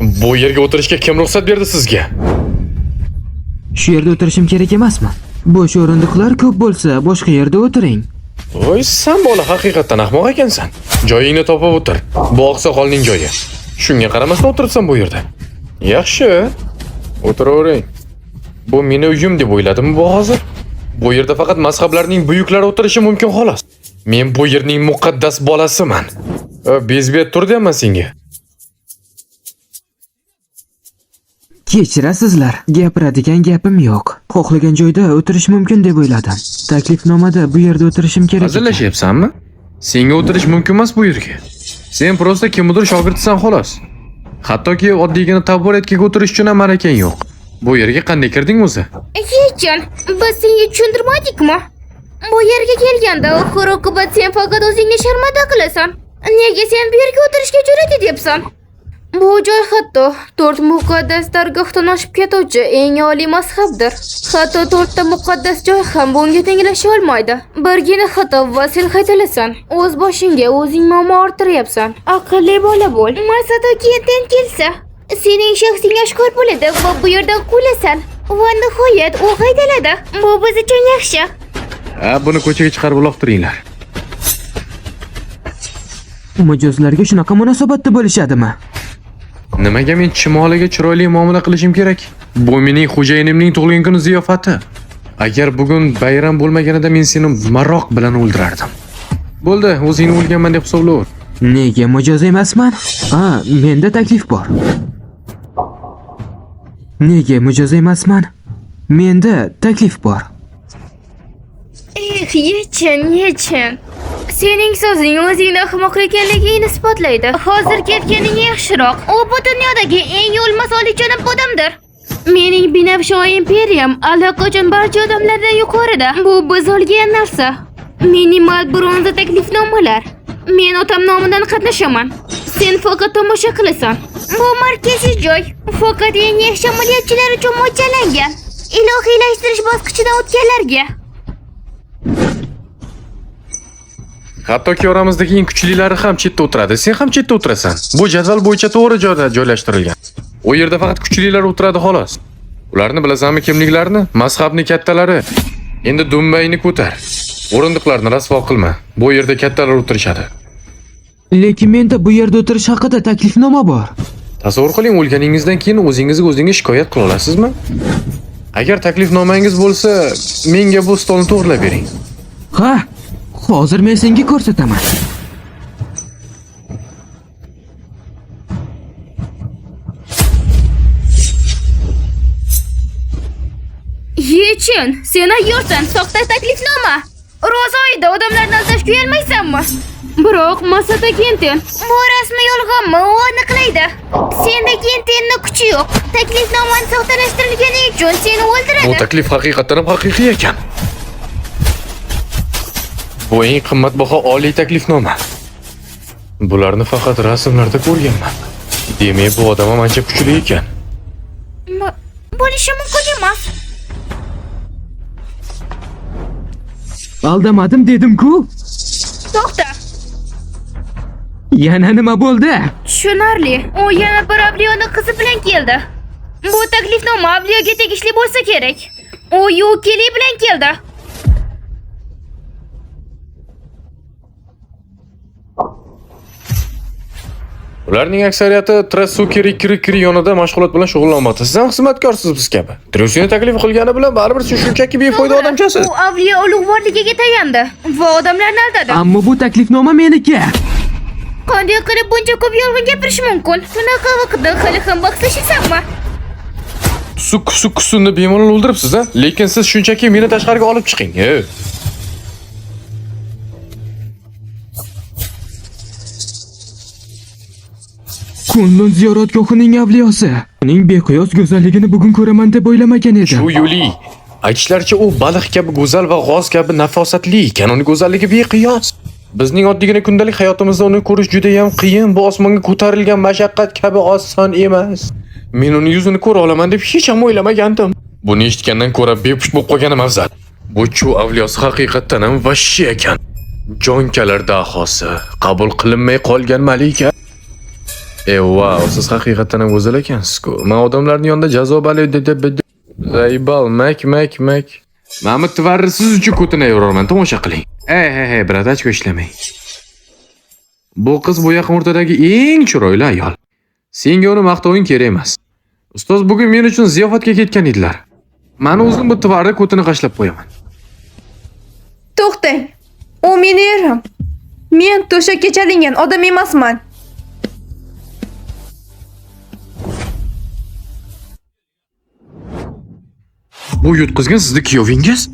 Bu yerga o'tirishga kim ruxsat berdi sizga? Shu yerda o'tirishim kerak emasmi? Bo'sh o'rindiqlar ko'p bo'lsa, boshqa yerda o'tiring. Voy, sen bola haqiqatdan ahmoq ekansan. Joyingni topib o'tir. Bu oqsoqolning joyi. Shunga qaramasdan o'tiribsan bu yerda. Yaxshi. O'tiravering. Bu meni uyim deb o'yladimmi bu hozir? Bu yerda faqat mazhablarning buyuklari o'tirishi mumkin xolos. Men bu yerning muqaddas bolasiman. Bezbet tur deyman senga. Kechirasizlar, gapiradigan gapim yo'q. Xohlagan joyda o'tirish mumkin deb o'yladim. Taklifnomada bu yerda o'tirishim kerak. Hazillashyapsanmi? Senga o'tirish mumkin emas bu yerga. Sen prosta kimdir shogirdsan xolos. Hattoki oddiygina taboretga o'tirish uchun ham marakan yo'q. Bu yerga qanday kirding o'zi? Hechjon, biz senga tushuntirmadikmi? Bu yerga kelganda oxir-oqibat sen faqat o'zingni sharmanda qilasan. Nega sen bu yerga o'tirishga jur'at etyapsan? Bu joy hatto 4 muqaddas dargohdan oshib ketuvchi eng oliy mazhabdir. Hatto 4 ta muqaddas joy ham bunga tenglasha olmaydi. Birgina xato va sen qaytalasan. O'z boshingga o'zing muammo orttiryapsan. Aqlli bola bo'l. Masato kiyindan kelsa, sening shaxsing oshkor bo'ladi va bu yerda qulasan. Va nihoyat u haydaladi. Bu biz uchun yaxshi. Buni ko'chaga chiqarib uloqtiringlar. Mijozlarga shunaqa munosabatda bo'lishadimi? Nimaga men chimoliga chiroyli muomala qilishim kerak? Bu mening xo'jayinimning tug'ilgan kuni ziyofati. Agar bugun bayram bo'lmaganida men seni maroq bilan o'ldirardim. Bo'ldi, o'zingni o'lganman deb hisoblaver. Nega mijoz emasman? Menda taklif bor. Nega mijoz emasman? Menda taklif bor. Yechin. Sening so'zing o'zingni ahmoq ekanligingni isbotlaydi. Hozir ketganing yaxshiroq. U bu dunyodagi eng yo'lmas olijanob odamdir. Mening binafsha imperiyam allaqachon barcha odamlardan yuqorida. Bu biz olgan narsa. Minimal bronza taklifnomalar. Men otam nomidan qatnashaman. Sen faqat tomosha qilasan. Bu markaziy joy. Faqat eng yaxshi amaliyotchilar uchun mo'ljallangan. Ilohiylashtirish bosqichidan o'tganlarga. Hattoki oramizdagi eng kuchlilari ham chetda o'tiradi. Sen ham chetda o'tirasan. Bu jadval bo'yicha to'g'ri joyda joylashtirilgan. U yerda faqat kuchlilar o'tiradi xolos. Ularni bilasanmi kimliklarini? Mazhabning kattalari. Endi dumbayni ko'tar. O'rindiqlarni rasvo qilma. Bu yerda kattalar o'tirishadi. Lekin menda bu yerda o'tirish haqida taklifnoma bor. Tasavvur qiling, o'lganingizdan keyin o'zingiz shikoyat qila olasizmi? Agar taklifnomangiz bo'lsa, menga bu stolni to'g'rilab bering. Ha, hozir men senga ko'rsataman. Yechin, sen ayyorsan, soxta taklifnoma. Ro'zoyda odamlarni aldashga uyalmaysanmi? Biroq Masato Kenten bu rasmiy yolg'onmi, u aniqlaydi. Senda Kentenning kuchi yo'q. Taklifnomani soxtalashtirilgani uchun seni o'ldiradi. Bu taklif haqiqatan ham haqiqiy ekan. Bu eng qimmatbaho oliy taklifnoma. Bularni faqat rasmlarda ko'rganman. Demak, bu odam ham ancha kuchli ekan. Bo'lishi mumkin emas. Aldamadim dedim-ku. To'xta. Yana nima bo'ldi? Tushunarli. U yana bir avliyoni qizi bilan keldi. Bu taklifnoma avliyoga tegishli bo'lsa kerak. U Yukili bilan keldi. Ularning aksariyati Trasuki Rikri yonida mashg'ulot bilan shug'ullanmoqda. Siz ham xizmatkorsiz biz kabi. Trusini taklif qilgani bilan baribir siz shunchaki befoyda odamchasiz. U avliyo ulug'vorligiga tayandi va odamlarni aldadi. Ammo bu taklifnoma meniki. Qanday qilib buncha ko'p yolg'on gapirish mumkin? Shunaqa vaqtda hali ham bahslashasanmi? Kusuni bemalol o'ldiribsiz, ha? Lekin siz shunchaki meni tashqariga olib chiqing. Kunlun ziyoratgohining avliyosi. Uning beqiyos go'zalligini bugun ko'raman deb o'ylamagan edim. Shu yo'li. Aytishlaricha u baliq kabi go'zal va g'oz kabi nafosatli ekan. Uning go'zalligi beqiyos. Bizning oddiygina kundalik hayotimizda uni ko'rish juda ham qiyin. Bu osmonga ko'tarilgan mashaqqat kabi oson emas. Men uni yuzini ko'ra olaman deb hech ham o'ylamagandim. Buni eshitgandan ko'ra bepush bo'lib qolganim afzal. Bu chu avliyosi haqiqatan ham vashshi ekan. Jonkalar dahosi, qabul qilinmay qolgan malika. Wow, siz haqiqatan ham go'zal ekansiz-ku. Men odamlarning yonida jazo bali deb zaybal mak. Mana tvarri siz uchun ko'tinaverarman, tomosha qiling. Hey, bratachko ishlamang. Bu qiz bu yaqin o'rtadagi eng chiroyli ayol. Senga uni maqtoving kerak emas. Ustoz bugun men uchun ziyofatga ketgan edilar. Meni o'zim bu tvarri ko'tini qashlab qo'yaman. To'xtang. U meni erim. Men to'shakka chalingan odam emasman. Bu yutqizgan sizni kuyovingiz?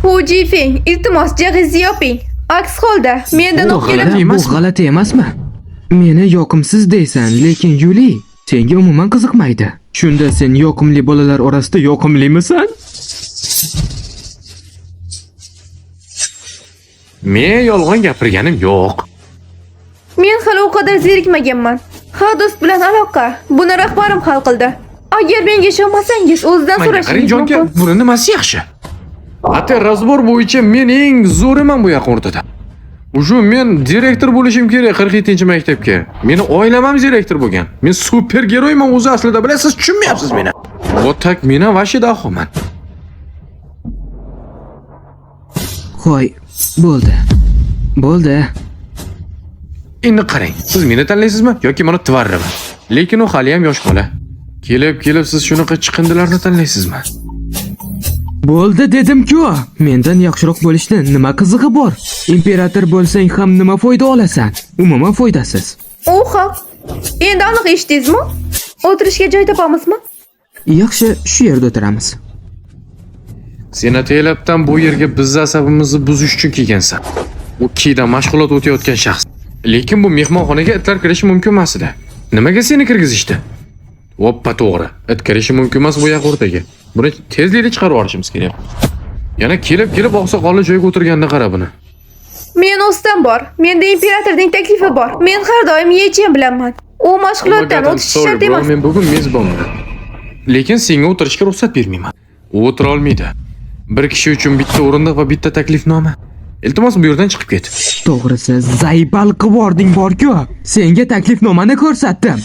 Hu Jifeng, iltimos jag'izni yoping. Aks holda mendan Bu o'pkalaman. g'alati emasmi? Meni yoqimsiz deysan, lekin Yuli senga umuman qiziqmaydi. Shunda sen yoqimli bolalar orasida yoqimlimisan? Men yolg'on gapirganim yo'q. Men hali u qadar zerikmaganman. Ha, do'st bilan aloqa. Buni rahbarim hal qildi. Agar menga ishonmasangiz, o'zidan Qarang so'rashingiz jonga, mumkin. buni nimasi yaxshi? Ata razbor bo'yicha men eng zo'riman bu yaqin o'rtada. Ujum men direktor bo'lishim kerak 47-maktabga. Meni oilam ham direktor bo'lgan. Men supergeroyman o'zi aslida, bilasiz, tushunmayapsiz meni. Bu tak meni vashi dahoman. Qo'y, bo'ldi. Endi qarang, siz meni tanlaysizmi yoki meni tvarrimi? Lekin u hali ham yosh bola. Kelib siz shunaqa chiqindilarni tanlaysizmi? Bo'ldi dedim-ku. Mendan yaxshiroq bo'lishda nima qizig'i bor? Imperator bo'lsang ham nima foyda olasan? Umuman foydasiz. U haq. Endi aniq eshitdingizmi? O'tirishga joy topamizmi? Yaxshi, shu yerda o'tiramiz. Sen ataylabdan bu yerga biz asabimizni buzish uchun kelgansan. U kiyda mashg'ulot o'tayotgan shaxs. Lekin bu mehmonxonaga itlar kirishi mumkin emas edi. Nimaga seni kirgizishdi? Oppa to'g'ri. It kirishi mumkin emas bu yoq o'rtaga. Buni tezlikda chiqarib olishimiz kerak. Yana kelib oqsoqolli joyga o'tirganda qara buni. Men o'stam bor. Menda imperatorning taklifi bor. Men har doim yechim bilaman. U mashg'ulotdan o'tish shart emas. Men bugun mezbonman. Lekin senga o'tirishga ruxsat bermayman. U o'tira olmaydi. Bir kishi uchun bitta o'rindiq va bitta taklifnoma. Iltimos bu yerdan chiqib ket. To'g'risi, zaybal qivording bor-ku. Senga taklifnomani ko'rsatdim.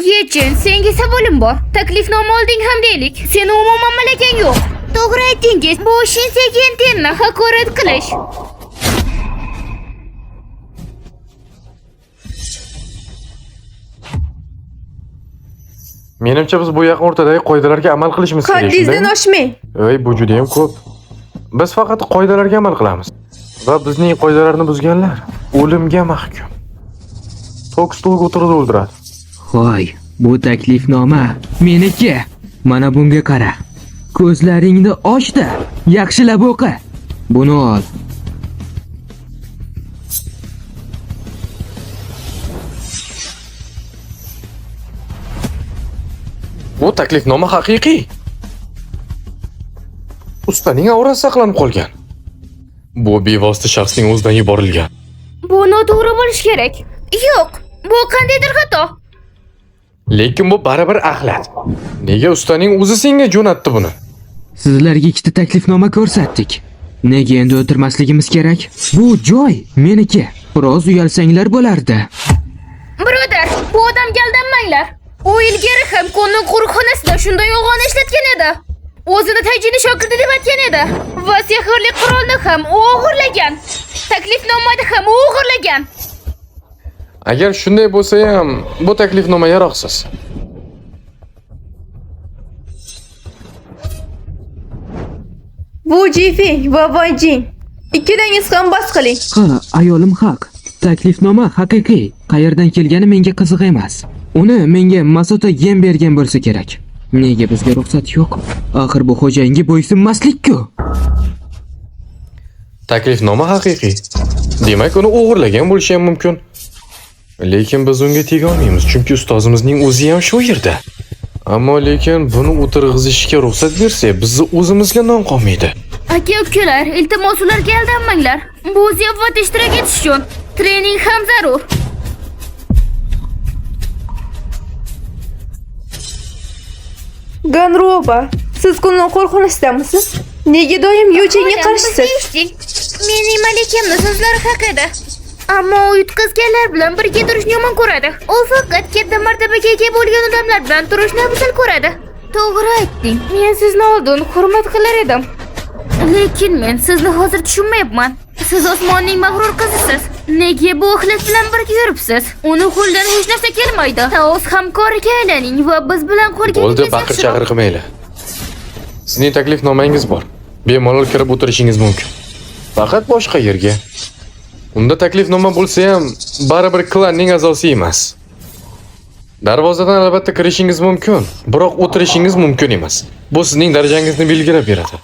Yechin, senga savolim bor. Taklifnoma olding ham deylik. Seni umuman malakang yo'q. To'g'ri aytdingiz. Bu ishing sekin-tenni haqorat qilish. Menimcha biz bu yaqin o'rtadagi qoidalarga amal qilishimiz kerak. Haddingizdan oshmang. Ey, bu juda ham ko'p. Biz faqat qoidalarga amal qilamiz. Va bizning qoidalarni buzganlar o'limga mahkum. Tok stolga o'tirib o'ldiradi. Xo'y, bu taklifnoma meniki. Mana bunga qara. Ko'zlaringni ochda, yaxshilab o'qi. Buni ol. Bu taklifnoma haqiqiy. Ustaning aurasi saqlanib qolgan. Bu bevosita shaxsning o'zidan yuborilgan. Bu noto'g'ri bo'lish kerak. Yo'q, bu qandaydir xato. Lekin bu baribir axlat. Nega ustaning o'zi senga jo'natdi buni? Sizlarga ikkita taklifnoma ko'rsatdik. Nega endi o'tirmasligimiz kerak? Bu joy meniki. Biroz uyalsanglar bo'lardi. Birodar, bu odamga aldanmanglar. U ilgari ham qonun qo'riqxonasida shunday yolg'on ishlatgan edi. O'zini tajini shogirdi deb aytgan edi. Va sehrli qurolni ham u o'g'irlagan. Taklifnomani ham u o'g'irlagan. Agar shunday bo'lsa ham, bu taklifnoma yaroqsiz. Bu Jifeng va Vayjin. Ikkilangiz ham bas qiling. Ha, ayolim haq. Taklifnoma haqiqiy. Qayerdan kelgani menga qiziq emas. Uni menga Masoto yem bergan bo'lsa kerak. Nega bizga ruxsat yo'q? Axir bu xo'jayinga bo'ysunmaslik-ku. Taklifnoma haqiqiy. Demak, uni o'g'irlagan bo'lishi ham mumkin. Lekin biz unga tega olmaymiz, chunki ustozimizning o'zi ham shu yerda. Ammo lekin buni o'tirg'izishga ruxsat bersa, bizni o'zimizga non qolmaydi. Aka-ukalar, iltimos ularga aldanmanglar. Bu ziyofatda ishtirok etish uchun trening ham zarur. Ganroba, siz qonun qo'riqxonasidamisiz? Nega doim Yuchenga qarshisiz? Mening malikamni so'zlari haqida. Ammo u yutqazganlar bilan birga turishni yomon ko'radi. U faqat katta martabaga ega bo'lgan odamlar bilan turishni afzal ko'radi. To'g'ri aytding. Men sizni oldin hurmat qilar edim. Lekin men sizni hozir tushunmayapman. Siz osmonning mag'rur qizisiz. Nega bu ixlos bilan birga yuribsiz? Uni qo'ldan hech narsa kelmaydi. O'z hamkoriga aylaning va biz bilan qo'lga Bo'ldi, baqir-chaqir qilmaylar. Sizning taklifnomangiz bor. Bemalol kirib o'tirishingiz mumkin. Faqat boshqa yerga. Unda taklifnoma bo'lsa ham baribir klanning a'zosi emas. Darvozadan albatta kirishingiz mumkin, biroq o'tirishingiz mumkin emas. Bu sizning darajangizni belgilab beradi.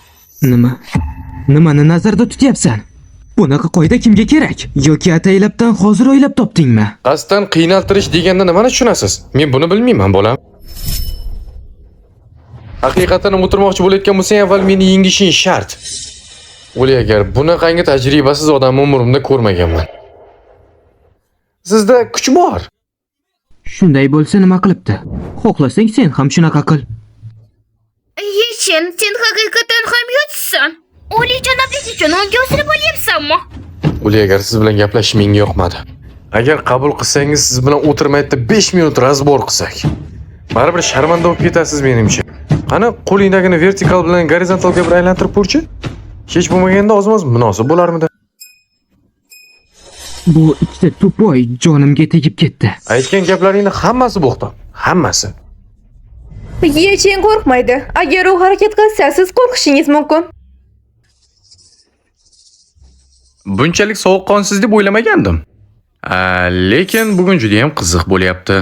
Nimani nazarda tutyapsan? Bunaqa qoida kimga kerak? Yoki ataylabdan hozir o'ylab topdingmi? Qasddan qiynaltirish deganda nimani tushunasiz? Men buni bilmayman, bolam. Haqiqatan o'tirmoqchi bo'layotgan bo'lsang, avval meni yengishing shart. O'li agar bunaqangi tajribasiz odamni umrimda ko'rmaganman. Sizda kuch bor. Shunday bo'lsa nima qilibdi? Xohlasang sen ham shunaqa qil. Yechin, sen haqiqatan ham yotsan. O'li janoblik uchun unga o'sirib olyapsanmi? O'li agar siz bilan gaplashish menga yoqmadi. Agar qabul qilsangiz siz bilan o'tirmayda 5 minut razbor qilsak. Baribir sharmanda bo'lib ketasiz menimcha. Qani qo'lingdagini vertikal bilan gorizontalga bir aylantirib ko'rchi? Hech bo'lmaganda oz-moz munosib bo'larmidi? Bu ikkita tupoy jonimga tegib ketdi. Aytgan gaplaringning hammasi bo'xton. Hammasi. Yechin qo'rqmaydi. Agar u harakat qilsa, siz qo'rqishingiz mumkin. Bunchalik sovuqqonsiz deb o'ylamagandim. Lekin bugun juda ham qiziq bo'lyapti.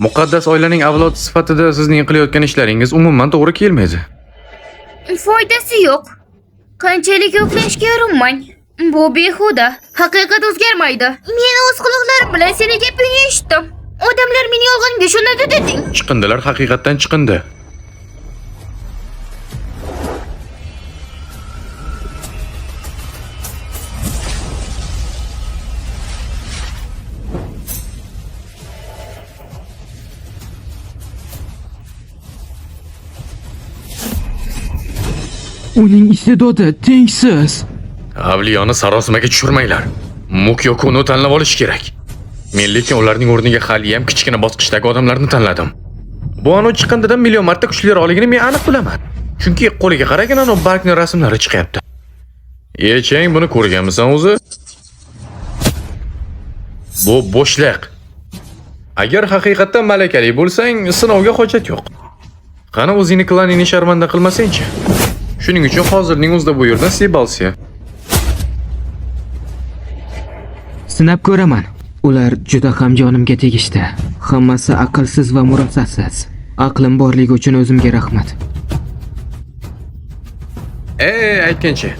Muqaddas oilaning avlodi sifatida sizning qilayotgan ishlaringiz umuman to'g'ri kelmaydi. Foydasi yo'q. Qanchalik yo'qlashga urinmang. Bu behuda. Haqiqat o'zgarmaydi. Men o'z quloqlarim bilan seni gapingni eshitdim. Odamlar meni yolg'onga ishonadi deding. Chiqindilar haqiqatdan chiqindi. Uning iste'dodi tengsiz. Avliyoni sarosimaga tushirmanglar. Muk yoki uni tanlab olish kerak. Men lekin ularning o'rniga hali ham kichkina bosqichdagi odamlarni tanladim. Bu anu chiqindidan million marta kuchliroqligini men aniq bilaman. Chunki qo'liga qaragin anu bargning rasmlari chiqyapti. Yechang buni ko'rganmisan o'zi? Bu bo'shliq. Agar haqiqatan malakali bo'lsang, sinovga hojat yo'q. Qani o'zingni klaningni sharmanda qilmasang-chi? Shuning uchun hozirning o'zida bu yerdan Sebalsiya. Sinab ko'raman. Ular juda ham jonimga tegishdi. Hammasi aqlsiz va murosasiz. Aqlim borligi uchun o'zimga rahmat. Aytgancha.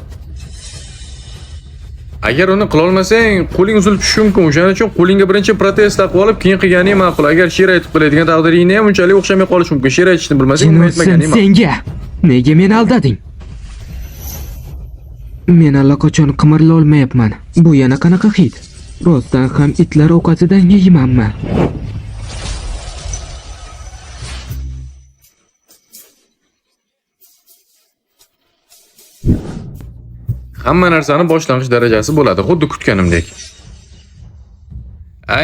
Agar uni qila olmasang, qo'ling uzilib tushishi mumkin. O'shaning uchun qo'lingga birinchi protez taqib olib, keyin qilganing ma'qul. Agar she'r aytib qiladigan taqdiringni ham unchalik o'xshamay qolishi mumkin. She'r aytishni bilmasang, nima aytmaganing ma'qul. Senga nega meni aldading? Men allaqachon qimirla olmayapman. Bu yana qanaqa hid? Rostdan ham itlar ovqatidan yeymanmi? Hamma narsani boshlang'ich darajasi bo'ladi, xuddi kutganimdek.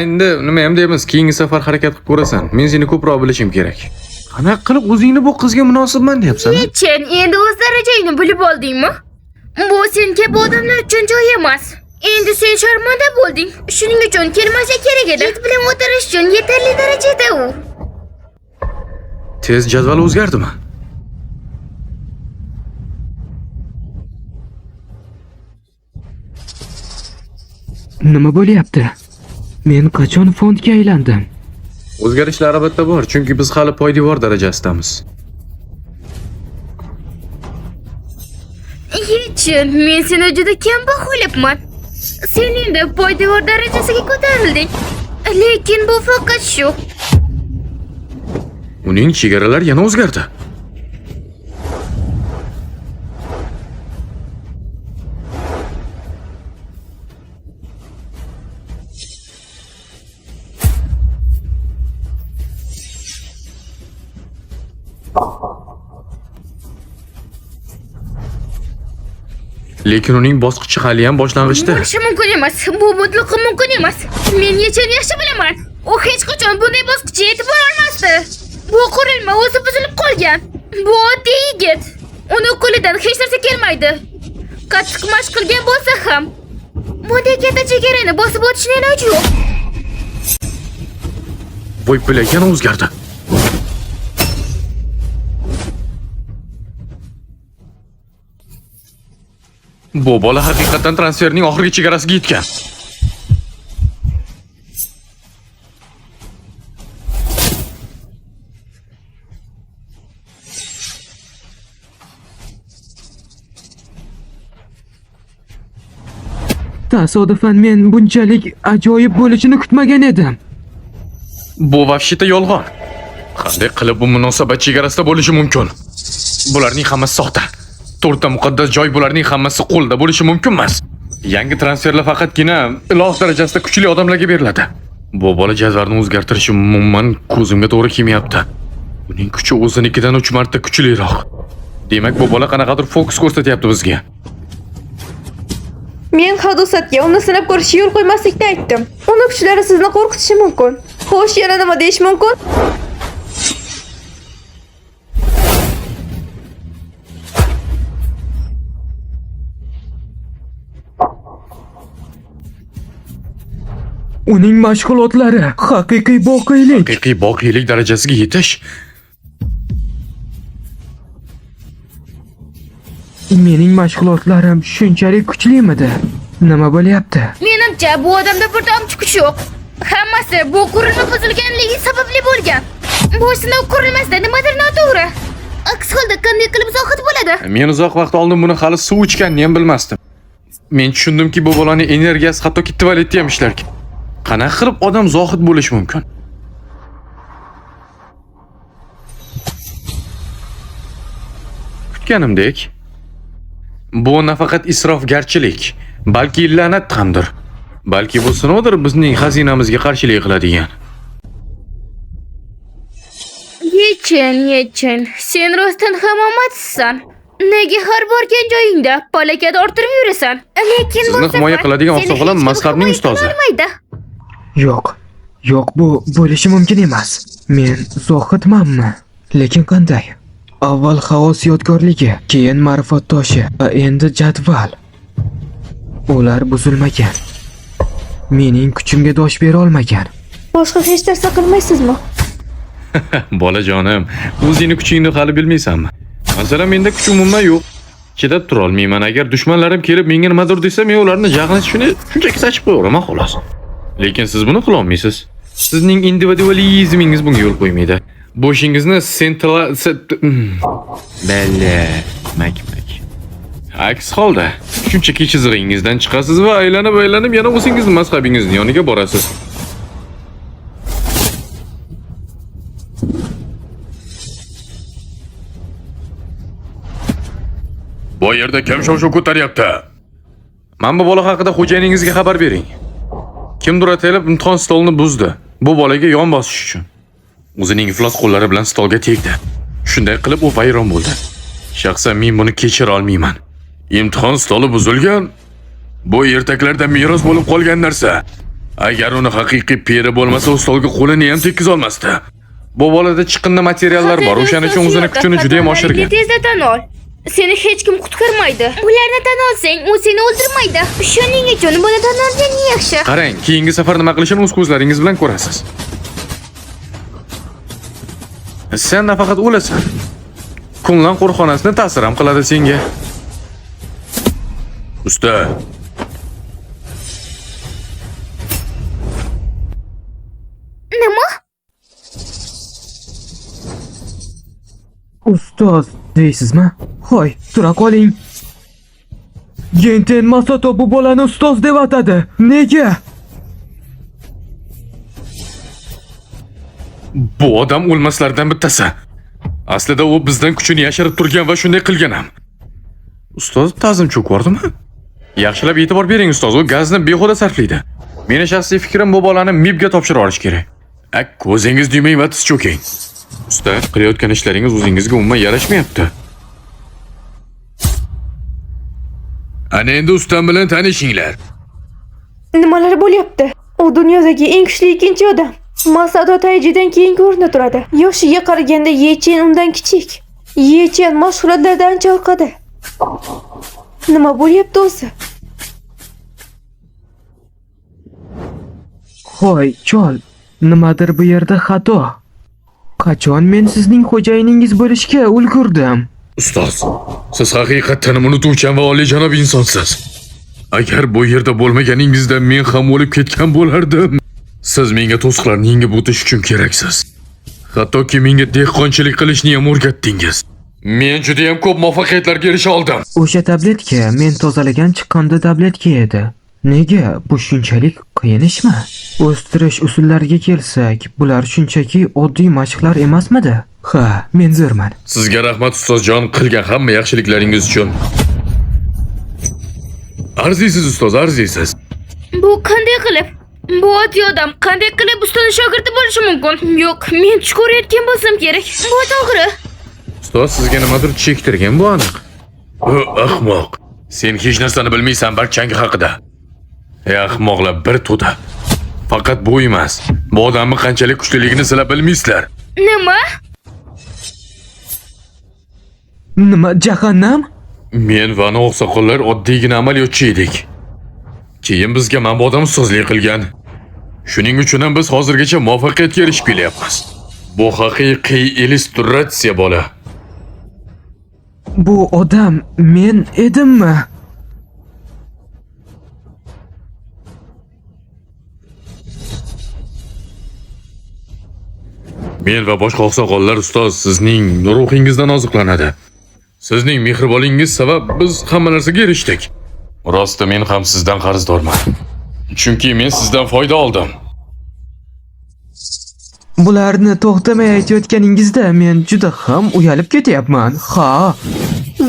Endi nima ham deymiz, keyingi safar harakat qilib ko'rasan. Men seni ko'proq bilishim kerak. Qanaqa qilib o'zingni bu qizga munosibman deyapsan? Yechin, endi o'z darajangni bilib oldingmi? Bu sen kabi odamlar uchun joy emas. Endi sen sharmanda bo'lding. Shuning uchun kelmasa kerak edi. It bilan o'tirish uchun yetarli darajada u. Tez jadval o'zgardimi? Nima bo'lyapti? Men qachon fondga aylandim? O'zgarishlar albatta bor, chunki biz hali poydevor darajasidamiz. Yechin, men seni juda kam baholayapman. Sen endi poydevor darajasiga ko'tarilding. Lekin bu faqat shu. Uning chegaralari yana o'zgardi. Lekin uning bosqichi hali ham boshlang'ichda. Bo'lishi mumkin emas. Bu mutlaqo mumkin emas. Men yechini yaxshi bilaman. U hech qachon bunday bosqichga yetib borolmasdi. Bu qurilma o'zi buzilib qolgan. Bu oddiy yigit. Uni qo'lidan hech narsa kelmaydi. Qattiq mashq qilgan bo'lsa ham bunday katta chegarani bosib o'tishning iloji yo'q. Voy bilak yana o'zgardi. Bu bola haqiqatan transferning oxirgi chegarasiga yetgan. Tasodifan men bunchalik ajoyib bo'lishini kutmagan edim. Bu vahshiyda yolg'on. Qanday qilib bu munosabat chegarasida bo'lishi mumkin? Bularning hammasi soxta. To'rtta muqaddas joy bularning hammasi qo'lda bo'lishi mumkin emas. Yangi transferlar faqatgina iloh darajasida kuchli odamlarga beriladi. Bu bola jadvalni o'zgartirishi umuman ko'zimga to'g'ri kelmayapti. Uning kuchi o'zinikidan 3 marta kuchliroq. Demak, bu bola qanaqadir fokus ko'rsatyapti bizga. Men hadosatga uni sinab ko'rishga yo'l qo'ymaslikni aytdim. Uni kuchlari sizni qo'rqitishi mumkin. Xo'sh, yana nima deyish mumkin? Uning mashg'ulotlari haqiqiy boqiylik. Haqiqiy boqiylik darajasiga yetish Mening mashg'ulotlarim shunchalik kuchlimidi? Nima bo'lyapti? Menimcha bu odamda bir tomchi kuch yo'q. Hammasi bu qurilma buzilganligi sababli bo'lgan. Bu sinov qurilmasida nimadir noto'g'ri. Aks holda qanday qilib zohid bo'ladi? Men uzoq vaqt oldin buni hali suv ichganini ham bilmasdim. Men tushundimki bu bolaning energiyasi hattoki tualetda ham ishlarkan. Qanaqa qilib odam zohid bo'lishi mumkin? Kutganimdek, bu nafaqat isrofgarchilik, balki la'nat hamdir. Balki bu sinovdir bizning xazinamizga qarshilik qiladigan. Yechin. Sen rostdan ham omadsizsan. Nega har borgan joyingda palakat orttirib yurasan? Lekin Sizni himoya qiladigan oqsoqo'lan mazhabning ustozi. Yo'q, bu bo'lishi mumkin emas. Men zohidmanmi? Lekin qanday? Avval xaos yodgorligi, keyin ma'rifat toshi, va endi jadval. Ular buzilmagan. Mening kuchimga dosh bera olmagan. Boshqa hech narsa qilmaysizmi? Bolajonim, o'zingni kuchingni hali bilmaysanmi? Masalan, menda kuch umuman yo'q. Chidab tura olmayman. Agar dushmanlarim kelib menga nimadir desa, men ularni jag'ini shunchaki sachib qo'yaman xolos. Lekin siz buni qila olmaysiz. Sizning individualizmingiz bunga yo'l qo'ymaydi. Bo'shingizni mak. Aks holda, shunchaki chizig'ingizdan chiqasiz va aylanib yana o'zingizning mazhabingizning yoniga borasiz. Bu yerda kim shov-shuv ko'taryapti? Mana bu bola haqida xo'jayiningizga xabar bering. Kimdir atalib imtihon stolini buzdi. Bu bolaga yon bosish uchun. O'zining iflos qo'llari bilan stolga tegdi. Shunday qilib u vayron bo'ldi. Shaxsan men buni kechira olmayman. Imtihon stoli buzilgan. Bu ertaklarda meros bo'lib qolgan narsa. Agar uni haqiqiy peri bo'lmasa, u stolga qo'lini ham tekkiza olmasdi. Bu bolada chiqindi materiallar bor. O'shaning uchun o'zining kuchini juda ham oshirgan. Tezda tan ol. Seni hech kim qutqarmaydi. Ularni tan olsang, u seni o'ldirmaydi. Shuning uchun buni tan olgan yaxshi. Qarang, keyingi safar nima qilishini o'z ko'zlaringiz bilan ko'rasiz. Sen nafaqat o'lasan. Kunlan qo'rxonasini ta'sir ham qiladi senga. Usta. Nima? Ustoz deysizmi? Hoy, tura qoling. Genten Masato bu bolani ustoz deb atadi. Nega? Bu odam o'lmaslardan bittasi. Aslida u bizdan kuchini yashirib turgan va shunday qilgan ham. Ustoz ta'zim cho'kordimi? Yaxshilab e'tibor bering ustoz, u gazni behuda sarflaydi. Meni shaxsiy fikrim bu bolani MIBga topshirib olish kerak. Ko'zingiz duymang va tiz cho'king. Usta, qilayotgan ishlaringiz o'zingizga umuman yarashmayapti. Ana endi ustam bilan tanishinglar. Nimalar bo'lyapti? U dunyodagi eng kuchli ikkinchi odam. Masato Taijidan keyin ko'rinib turadi. Yoshiga qaraganda Yechen undan kichik. Yechen mashg'ulotlardan ancha orqada. Nima bo'lyapti o'zi? Hoy, chol, nimadir bu yerda xato. Qachon men sizning xo'jayiningiz bo'lishga ulgurdim? Ustoz, siz haqiqatan unutuvchan va oliyjanob insonsiz. Agar bu yerda bo'lmaganingizda men ham o'lib ketgan bo'lardim. Siz menga to'siqlarni yengib o'tish uchun keraksiz. Hattoki menga dehqonchilik qilishni ham o'rgatdingiz. Men juda ham ko'p muvaffaqiyatlarga erisha oldim. O'sha tabletka men tozalagan chiqqanda tabletka edi. Nega bu shunchalik qiyin ishmi? O'stirish usullariga kelsak, bular shunchaki oddiy mashqlar emasmidi? Ha, men zo'rman. Sizga rahmat ustozjon, qilgan hamma yaxshiliklaringiz uchun. Arziysiz ustoz, arziysiz. Bu qanday qilib? Bu oddiy odam qanday qilib ustoz shogirdi bo'lishi mumkin? Yo'q, men tush ko'rayotgan bo'lsam kerak. Bu to'g'ri. Ustoz sizga nimadir chektirgan bu aniq. O, ahmoq. Sen hech narsani bilmaysan barchang haqida. Ey ahmoqlar, bir to'da. Faqat bu emas. Bu odamning qanchalik kuchliligini sizlar bilmaysizlar. Nima? Nima jahannam? Men va oqsoqollar oddiygina amaliyotchi edik. Keyin bizga mana bu odam ustozlik qilgan. Shuning uchun ham biz hozirgacha muvaffaqiyatga erishib kelyapmiz. Bu haqiqiy illyustratsiya bola. Bu odam men edimmi? Men va boshqa oqsoqollar ustoz sizning ruhingizdan oziqlanadi. Sizning mehribonligingiz sabab biz hamma narsaga erishdik. Rosti men ham sizdan qarzdorman. Chunki men sizdan foyda oldim. Bularni to'xtamay aytayotganingizda men juda ham uyalib ketyapman. Ha,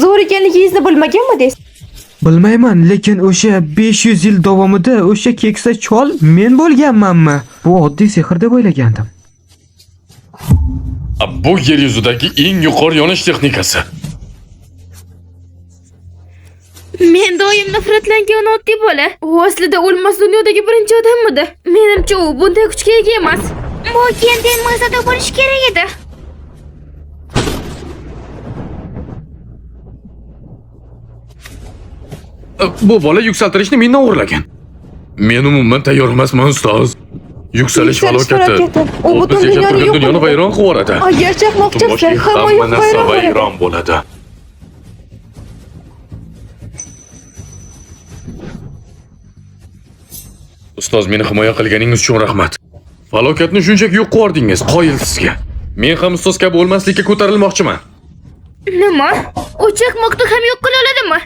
Zo'r ekanligingizni bilmaganmidingiz? bilmayman, lekin o'sha 500 yil davomida o'sha keksa chol men bo'lganmanmi? Bu oddiy sehr deb o'ylagandim. Bu yer yuzidagi eng yuqori yonish texnikasi. Men doim nafratlangan oddiy bola. U aslida o'lmas dunyodagi birinchi odammidi? Menimcha u bunday kuchga ega emas. Bu kendan Masato bo'lishi kerak edi. Bu bola yuksaltirishni mendan o'g'irlagan. Men umuman tayyor emasman ustoz. Yuksalish falokati. U butun dunyoni vayron qilib yuboradi. Agar chaqmoq chaqsa, hamma yoq vayron bo'ladi. Ustoz, meni himoya qilganingiz uchun rahmat. Falokatni shunchaki yo'q qildingiz, qoyil sizga. Men ham ustoz kabi o'lmaslikka ko'tarilmoqchiman. Nima? U chaqmoqni ham yo'q qila oladimi?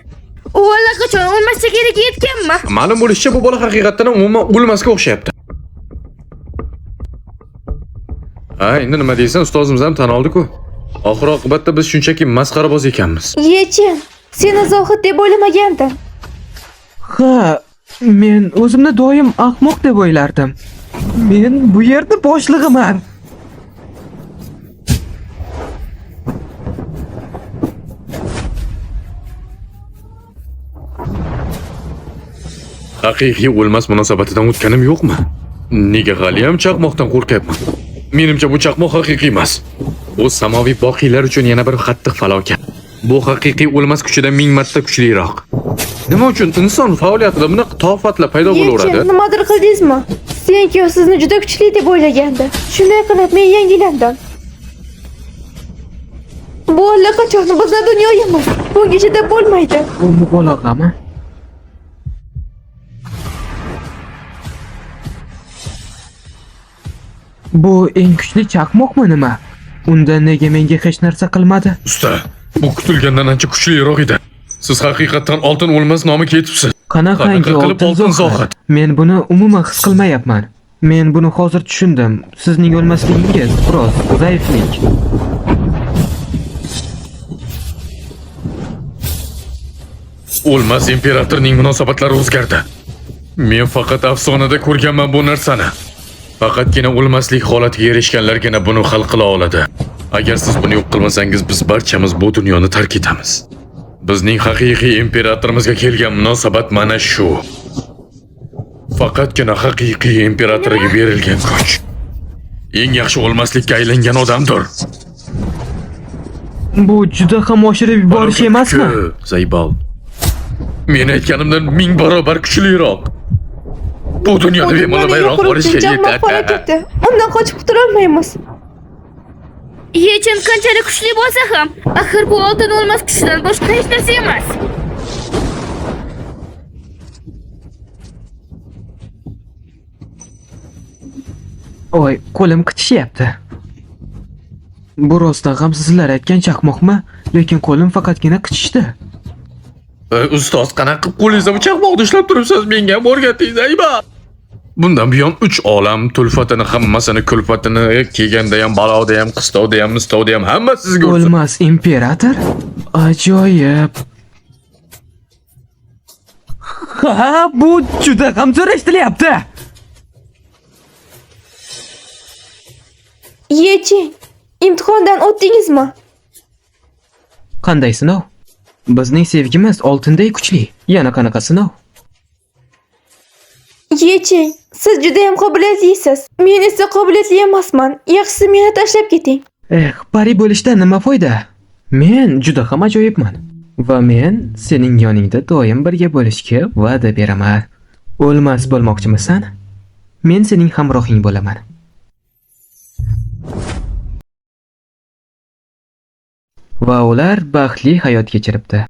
U allaqachon o'lmasligiga yetganmi? Ma'lum bo'lishicha bu bola haqiqatan umuman o'lmasga o'xshayapti. Ha, endi nima deysan, ustozimiz ham tan oldi-ku. Oxir oqibatda biz shunchaki masxaraboz ekanmiz. Yechen, seni zohid deb o'ylamagandim. Ha, men o'zimni doim ahmoq deb o'ylardim. Men bu yerda boshlig'iman. Haqiqiy o'lmas munosabatidan o'tganim yo'qmi? Nega hali ham chaqmoqdan qo'rqyapman? Menimcha bu chaqmoq haqiqiy emas. Bu samoviy boqiylar uchun yana bir qattiq falokat. Bu haqiqiy o'lmas kuchidan 1000 marta kuchliroq. Nima uchun inson faoliyatida bunaqa tofatlar paydo bo'laveradi? Yechen, nimadir qildingizmi? Senki sizni juda kuchli deb o'ylagandi. Shunday qilib men yangilandim. Bu allaqachon bizning dunyoyimiz. Bunga chidab bo'lmaydi. Bu mubolag'ami? Bu eng kuchli chaqmoqmi nima? Unda nega menga hech narsa qilmadi? Usta, bu kutilgandan ancha kuchliroq edi. Siz haqiqatan oltin o'lmas nomiga yetibsiz. Qanaqangi qilib oltin oltin zohid? zohid? Men buni umuman his qilmayapman. Men buni hozir tushundim. Sizning o'lmasligingiz biroz zaiflik. O'lmas imperatorning munosabatlari o'zgardi. Men faqat afsonada ko'rganman bu narsani. Faqatgina o'lmaslik holatiga erishganlargina buni hal qila oladi. Agar siz buni yo'q qilmasangiz, biz barchamiz bu dunyoni tark etamiz. Bizning haqiqiy imperatorimizga kelgan munosabat mana shu. Faqatgina haqiqiy imperatoriga berilgan kuch eng yaxshi olmaslikka aylangan odamdir. Bu juda ham oshirib yuborish emasmi? Zaybal. Men aytganimdan 1000 barobar kuchliroq. Bu dunyoda bemalolmayroq borishga yetadi. Undan qochib qutulolmaymiz. Yechin qanchalik kuchli bo'lsa ham, axir bu oltin olmas kuchdan boshqa hech narsa emas. Oy, qo'lim qitishyapti. Bu rostdan ham sizlar aytgan chaqmoqmi? Lekin qo'lim faqatgina qitishdi. Ustoz, qanaqa qilib qo'lingizda bu chaqmoqni ishlab turibsiz? Menga ham o'rgating, Zaybal. Bundan buyon 3 olam tulfatini, hammasini, kulfatini, kelganda ham, baloda ham, qistovda ham, mistovda ham hamma sizga o'rsin. O'lmas imperator? Ajoyib. Ha, bu juda ham zo'r eshitilyapti. Yechin, imtihondan o'tdingizmi? Qanday sinov? Bizning sevgimiz oltinday kuchli. Yana qanaqa sinov? Yechin, siz juda ham qobiliyatlisiz. Men esa qobiliyatli emasman. Yaxshisi meni tashlab keting. Pari bo'lishda nima foyda? Men juda ham ajoyibman. Va men sening yoningda doim birga bo'lishga va'da beraman. O'lmas bo'lmoqchimisan? Men sening hamrohing bo'laman. Va ular baxtli hayot kechiribdi.